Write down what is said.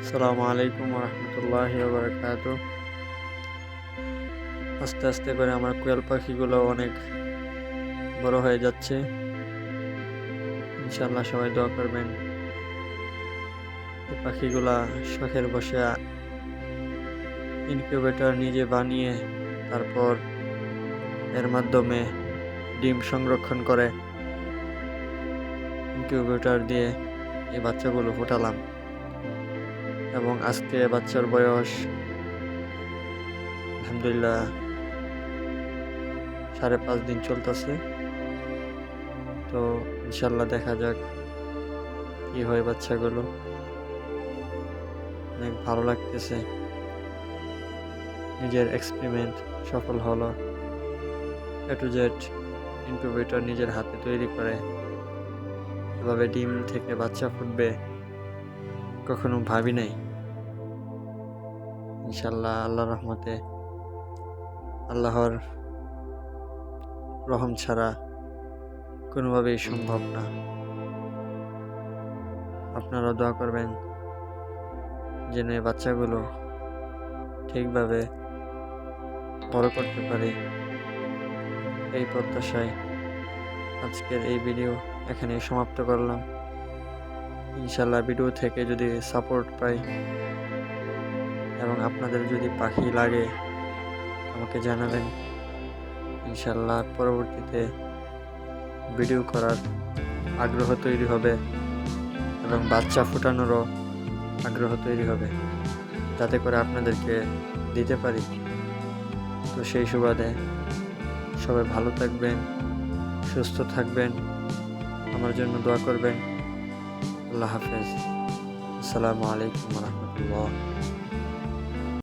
আসসালামু আলাইকুম রহমতুল্লাহি বারাকাতু। আস্তে আস্তে করে আমার কোয়েল পাখিগুলো অনেক বড় হয়ে যাচ্ছে। ইনশাল্লাহ সবাই দোয়া করবেন। এই পাখিগুলা শখের বসে ইনকিউবেটর নিজে বানিয়ে তারপর এর মাধ্যমে ডিম সংরক্ষণ করে ইনকিউবেটর দিয়ে এই বাচ্চাগুলো ফোটালাম এবং আজকে বাচ্চার বয়স আলহামদুলিল্লাহ 5.5 দিন চলতেছে। তো ইনশাল্লাহ দেখা যাক কি হয় বাচ্চাগুলো। অনেক ভালো লাগতেছে, নিজের এক্সপেরিমেন্ট সফল হলো। এ টু জেড ইনকিউবেটর নিজের হাতে তৈরি করে এভাবে ডিম থেকে বাচ্চা ফুটবে কখনো ভাবি নাই। ইনশাল্লাহ আল্লাহর রহমতে, আল্লাহর রহম ছাড়া কোনোভাবেই সম্ভব না। আপনারা দোয়া করবেন যেন এই বাচ্চাগুলো ঠিকভাবে বড় করতে পারি, এই প্রত্যাশায় আজকের এই ভিডিও এখানে সমাপ্ত করলাম। ইনশাল্লাহ ভিডিও থেকে যদি সাপোর্ট পাই এবং আপনাদের যদি পাখি লাগে আমাকে জানাবেন। ইনশাল্লাহ পরবর্তীতে ভিডিও করার আগ্রহ তৈরি হবে এবং বাচ্চা ফোটানোরও আগ্রহ তৈরি হবে, যাতে করে আপনাদেরকে দিতে পারি। তো সেই সুবাদে সবাই ভালো থাকবেন, সুস্থ থাকবেন, আমার জন্য দোয়া করবেন। আল্লাহ হাফেজ। আসসালামু আলাইকুম রহমতুল্লাহ।